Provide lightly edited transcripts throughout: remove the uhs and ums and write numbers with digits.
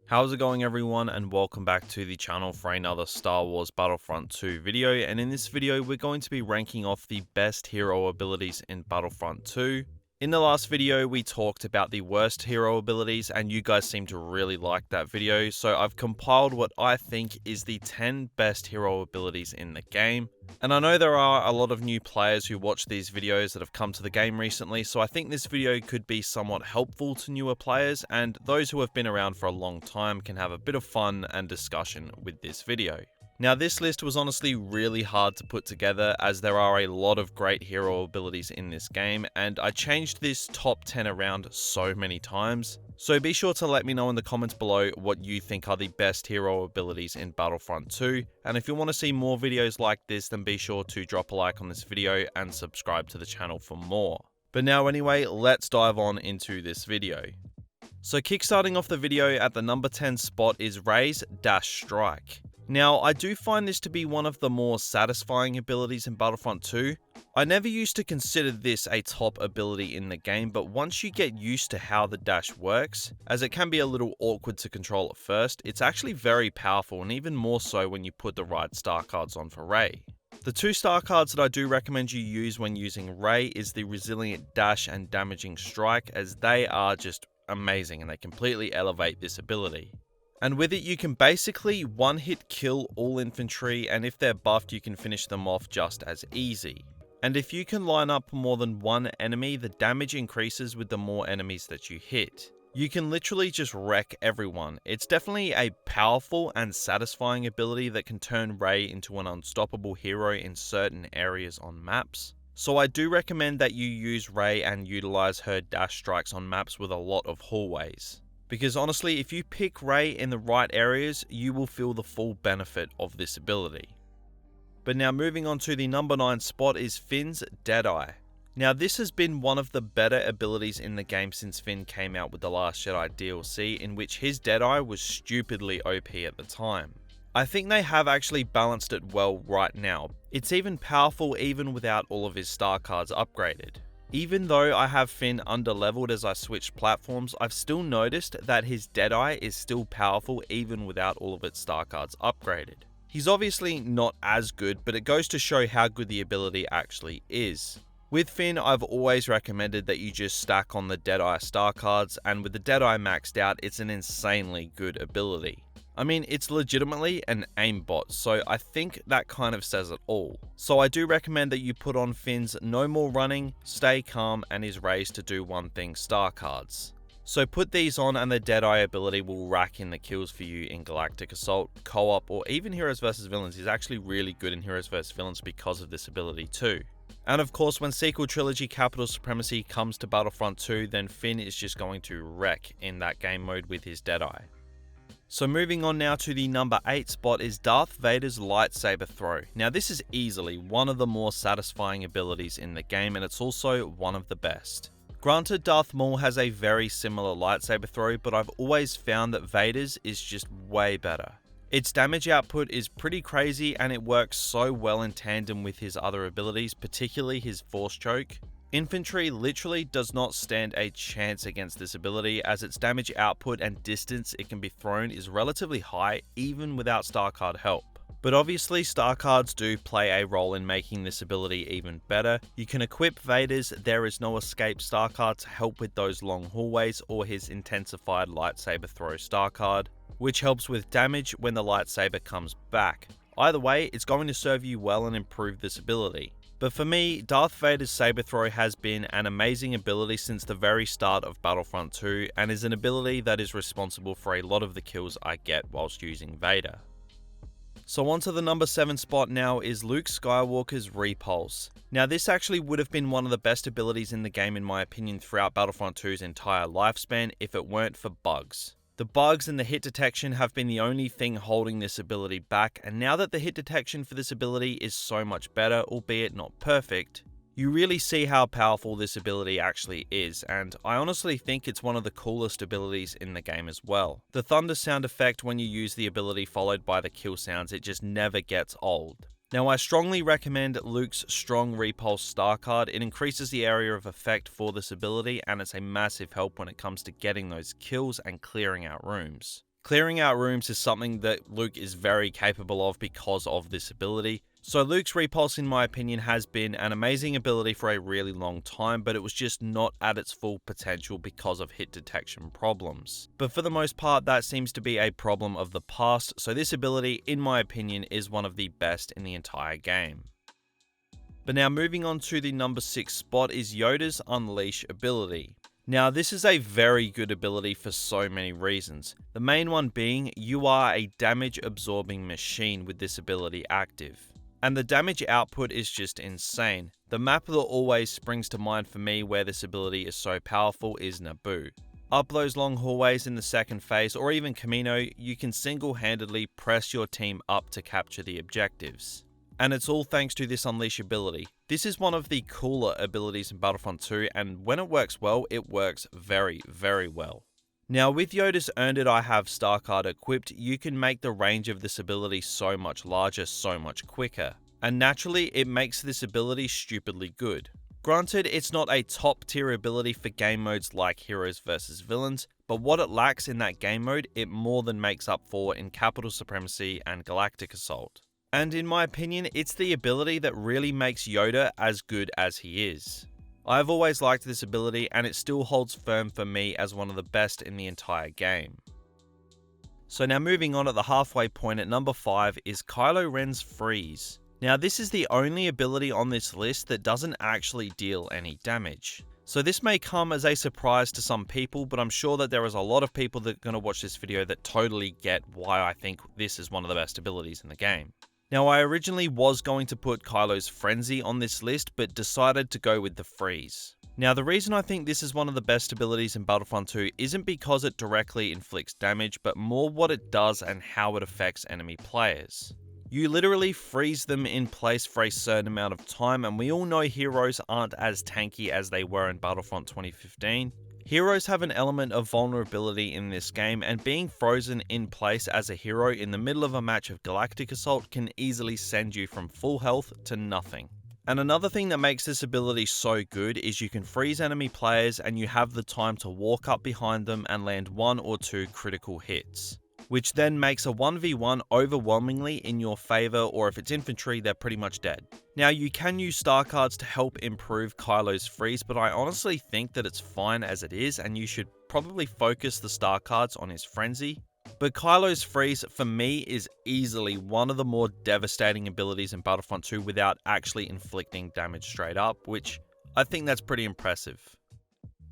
How's it going everyone, and welcome back to the channel for another Star Wars Battlefront 2 video. And in this video we're going to be ranking off the best hero abilities in Battlefront 2. In the last video we talked about the worst hero abilities and you guys seem to really like that video, so I've compiled what I think is the 10 best hero abilities in the game. And I know there are a lot of new players who watch these videos that have come to the game recently, so I think this video could be somewhat helpful to newer players, and those who have been around for a long time can have a bit of fun and discussion with this video. Now this list was honestly really hard to put together as there are a lot of great hero abilities in this game, and I changed this top 10 around so many times. So be sure to let me know in the comments below what you think are the best hero abilities in Battlefront 2, and if you want to see more videos like this then be sure to drop a like on this video and subscribe to the channel for more. But now anyway, let's dive on into this video. So kickstarting off the video at the number 10 spot is Rey's Dash Strike. Now, I do find this to be one of the more satisfying abilities in Battlefront 2. I never used to consider this a top ability in the game, but once you get used to how the dash works, as it can be a little awkward to control at first, it's actually very powerful, and even more so when you put the right star cards on for Rey. The two star cards that I do recommend you use when using Rey is the Resilient Dash and Damaging Strike, as they are just amazing and they completely elevate this ability. And with it you can basically one hit kill all infantry, and if they're buffed you can finish them off just as easy. And if you can line up more than one enemy, the damage increases with the more enemies that you hit. You can literally just wreck everyone. It's definitely a powerful and satisfying ability that can turn Rey into an unstoppable hero in certain areas on maps. So I do recommend that you use Rey and utilize her dash strikes on maps with a lot of hallways. Because honestly, if you pick Rey in the right areas, you will feel the full benefit of this ability. But now moving on to the number 9 spot is Finn's Deadeye. Now this has been one of the better abilities in the game since Finn came out with The Last Jedi DLC, in which his Deadeye was stupidly OP at the time. I think they have actually balanced it well right now. It's even powerful even without all of his star cards upgraded. Even though I have Finn underleveled as I switched platforms, I've still noticed that his Deadeye is still powerful even without all of its star cards upgraded. He's obviously not as good, but it goes to show how good the ability actually is. With Finn, I've always recommended that you just stack on the Deadeye star cards, and with the Deadeye maxed out, it's an insanely good ability. I mean, it's legitimately an aimbot, so I think that kind of says it all. So I do recommend that you put on Finn's No More Running, Stay Calm, and his Raise to Do One Thing star cards. So put these on and the Deadeye ability will rack in the kills for you in Galactic Assault, Co-op, or even Heroes vs Villains. He's actually really good in Heroes vs Villains because of this ability too. And of course, when Sequel Trilogy Capital Supremacy comes to Battlefront 2, then Finn is just going to wreck in that game mode with his Deadeye. So moving on now to the number 8 spot is Darth Vader's Lightsaber Throw. Now this is easily one of the more satisfying abilities in the game, and it's also one of the best. Granted, Darth Maul has a very similar lightsaber throw, but I've always found that Vader's is just way better. Its damage output is pretty crazy and it works so well in tandem with his other abilities, particularly his Force Choke. Infantry literally does not stand a chance against this ability, as its damage output and distance it can be thrown is relatively high even without star card help. But obviously star cards do play a role in making this ability even better. You can equip Vader's There Is No Escape star card to help with those long hallways, or his Intensified Lightsaber Throw star card, which helps with damage when the lightsaber comes back. Either way, it's going to serve you well and improve this ability. But for me, Darth Vader's Saber Throw has been an amazing ability since the very start of Battlefront 2, and is an ability that is responsible for a lot of the kills I get whilst using Vader. So on to the number 7 spot now is Luke Skywalker's Repulse. Now this actually would have been one of the best abilities in the game in my opinion throughout Battlefront 2's entire lifespan if it weren't for bugs. The bugs and the hit detection have been the only thing holding this ability back, and now that the hit detection for this ability is so much better, albeit not perfect, you really see how powerful this ability actually is, and I honestly think it's one of the coolest abilities in the game as well. The thunder sound effect when you use the ability followed by the kill sounds, it just never gets old. Now I strongly recommend Luke's Strong Repulse star card. It increases the area of effect for this ability and it's a massive help when it comes to getting those kills and clearing out rooms. Clearing out rooms is something that Luke is very capable of because of this ability. So Luke's Repulse, in my opinion, has been an amazing ability for a really long time, but it was just not at its full potential because of hit detection problems. But for the most part, that seems to be a problem of the past, so this ability, in my opinion, is one of the best in the entire game. But now moving on to the number 6 spot is Yoda's Unleash ability. Now this is a very good ability for so many reasons. The main one being you are a damage absorbing machine with this ability active. And the damage output is just insane. The map that always springs to mind for me where this ability is so powerful is Naboo. Up those long hallways in the second phase or even Kamino, you can single-handedly press your team up to capture the objectives. And it's all thanks to this Unleash ability. This is one of the cooler abilities in Battlefront 2, and when it works well, it works very, very well. Now with Yoda's Earned It I Have star card equipped, you can make the range of this ability so much larger, so much quicker. And naturally, it makes this ability stupidly good. Granted, it's not a top tier ability for game modes like Heroes vs Villains, but what it lacks in that game mode, it more than makes up for in Capital Supremacy and Galactic Assault. And in my opinion, it's the ability that really makes Yoda as good as he is. I've always liked this ability and it still holds firm for me as one of the best in the entire game. So now moving on at the halfway point at number 5 is Kylo Ren's Freeze. Now this is the only ability on this list that doesn't actually deal any damage. So this may come as a surprise to some people, but I'm sure that there is a lot of people that are going to watch this video that totally get why I think this is one of the best abilities in the game. Now I originally was going to put Kylo's Frenzy on this list, but decided to go with the Freeze. Now the reason I think this is one of the best abilities in Battlefront 2 isn't because it directly inflicts damage, but more what it does and how it affects enemy players. You literally freeze them in place for a certain amount of time, and we all know heroes aren't as tanky as they were in Battlefront 2015. Heroes have an element of vulnerability in this game, and being frozen in place as a hero in the middle of a match of Galactic Assault can easily send you from full health to nothing. And another thing that makes this ability so good is you can freeze enemy players and you have the time to walk up behind them and land 1 or 2 critical hits, which then makes a 1v1 overwhelmingly in your favor, or if it's infantry, they're pretty much dead. Now you can use star cards to help improve Kylo's Freeze, but I honestly think that it's fine as it is and you should probably focus the star cards on his Frenzy. But Kylo's Freeze for me is easily one of the more devastating abilities in Battlefront 2 without actually inflicting damage straight up, which I think that's pretty impressive.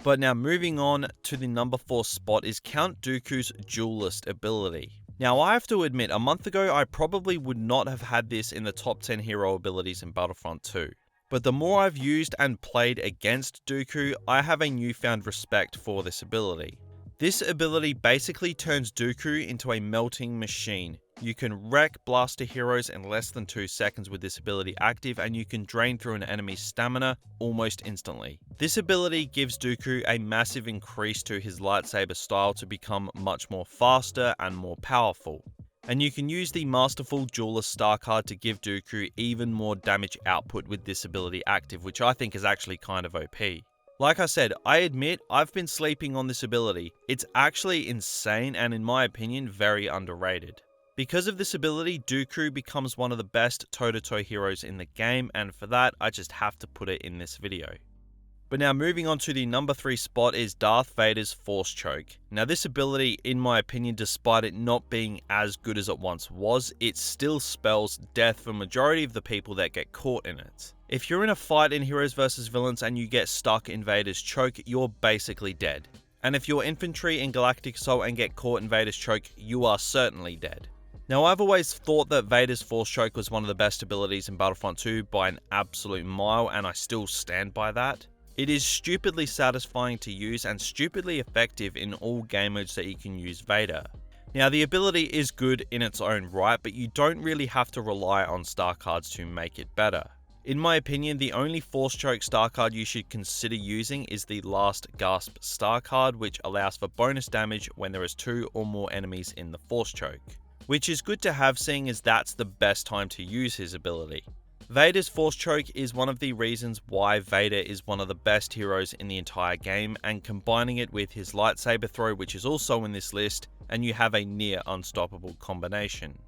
But now moving on to the number 4 spot is Count Dooku's Duelist ability. Now I have to admit, a month ago I probably would not have had this in the top 10 hero abilities in Battlefront 2. But the more I've used and played against Dooku, I have a newfound respect for this ability. This ability basically turns Dooku into a melting machine. You can wreck blaster heroes in less than 2 seconds with this ability active, and you can drain through an enemy's stamina almost instantly. This ability gives Dooku a massive increase to his lightsaber style to become much more faster and more powerful. And you can use the Masterful Duelist star card to give Dooku even more damage output with this ability active, which I think is actually kind of OP. Like I said, I admit I've been sleeping on this ability. It's actually insane and in my opinion very underrated. Because of this ability, Dooku becomes one of the best toe-to-toe heroes in the game, and for that, I just have to put it in this video. But now moving on to the number 3 spot is Darth Vader's Force Choke. Now this ability, in my opinion, despite it not being as good as it once was, it still spells death for majority of the people that get caught in it. If you're in a fight in Heroes vs Villains and you get stuck in Vader's Choke, you're basically dead. And if you're infantry in Galactic Assault and get caught in Vader's Choke, you are certainly dead. Now I've always thought that Vader's Force Choke was one of the best abilities in Battlefront 2 by an absolute mile, and I still stand by that. It is stupidly satisfying to use and stupidly effective in all game modes that you can use Vader. Now the ability is good in its own right, but you don't really have to rely on star cards to make it better. In my opinion, the only Force Choke star card you should consider using is the Last Gasp star card, which allows for bonus damage when there is 2 or more enemies in the Force Choke, which is good to have seeing as that's the best time to use his ability. Vader's Force Choke is one of the reasons why Vader is one of the best heroes in the entire game, and combining it with his lightsaber throw, which is also in this list, and you have a near unstoppable combination.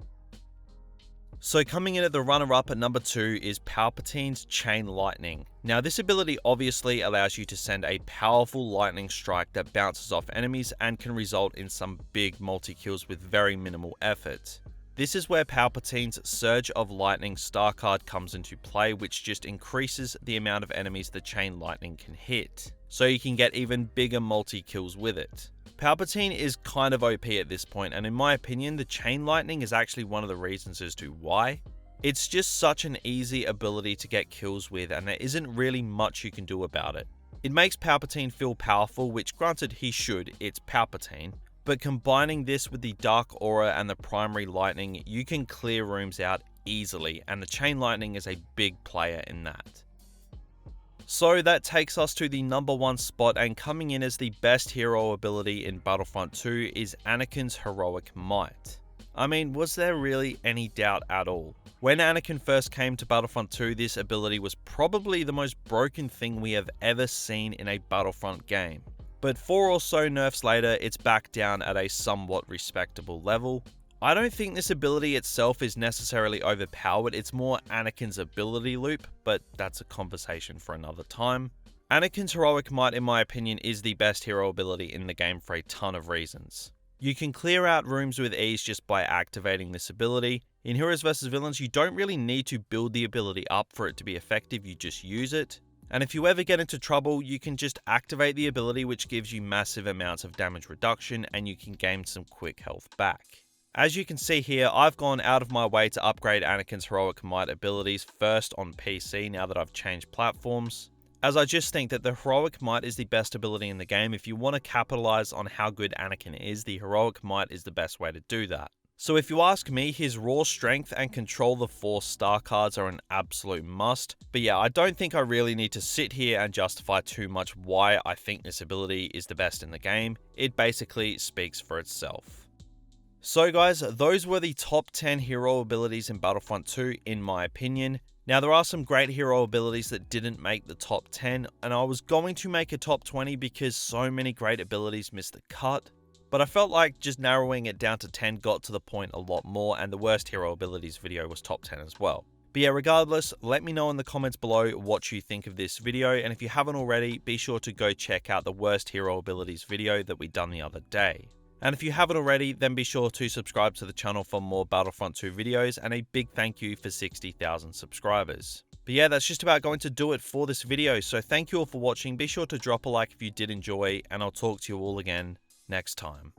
So coming in at the runner-up at number 2 is Palpatine's Chain Lightning. Now this ability obviously allows you to send a powerful lightning strike that bounces off enemies and can result in some big multi-kills with very minimal effort. This is where Palpatine's Surge of Lightning star card comes into play, which just increases the amount of enemies the Chain Lightning can hit, so you can get even bigger multi-kills with it. Palpatine is kind of OP at this point, and in my opinion, the Chain Lightning is actually one of the reasons as to why. It's just such an easy ability to get kills with, and there isn't really much you can do about it. It makes Palpatine feel powerful, which granted he should, it's Palpatine. But combining this with the Dark Aura and the Primary Lightning, you can clear rooms out easily, and the Chain Lightning is a big player in that. So that takes us to the number 1 spot, and coming in as the best hero ability in Battlefront 2 is Anakin's Heroic Might. I mean, was there really any doubt at all? When Anakin first came to Battlefront 2, this ability was probably the most broken thing we have ever seen in a Battlefront game. But 4 or so nerfs later, it's back down at a somewhat respectable level. I don't think this ability itself is necessarily overpowered, it's more Anakin's ability loop, but that's a conversation for another time. Anakin's Heroic Might, in my opinion, is the best hero ability in the game for a ton of reasons. You can clear out rooms with ease just by activating this ability. In Heroes vs Villains, you don't really need to build the ability up for it to be effective, you just use it. And if you ever get into trouble, you can just activate the ability, which gives you massive amounts of damage reduction, and you can gain some quick health back. As you can see here, I've gone out of my way to upgrade Anakin's Heroic Might abilities first on PC now that I've changed platforms, as I just think that the Heroic Might is the best ability in the game. If you want to capitalize on how good Anakin is, the Heroic Might is the best way to do that. So if you ask me, his raw strength and control the Force star cards are an absolute must. But yeah, I don't think I really need to sit here and justify too much why I think this ability is the best in the game. It basically speaks for itself. So guys, those were the top 10 hero abilities in Battlefront 2 in my opinion. Now there are some great hero abilities that didn't make the top 10, and I was going to make a top 20 because so many great abilities missed the cut. But I felt like just narrowing it down to 10 got to the point a lot more, and the worst hero abilities video was top 10 as well. But yeah, regardless, let me know in the comments below what you think of this video, and if you haven't already, be sure to go check out the worst hero abilities video that we done the other day. And if you haven't already, then be sure to subscribe to the channel for more Battlefront 2 videos, and a big thank you for 60,000 subscribers. But yeah, that's just about going to do it for this video, so thank you all for watching. Be sure to drop a like if you did enjoy, and I'll talk to you all again next time.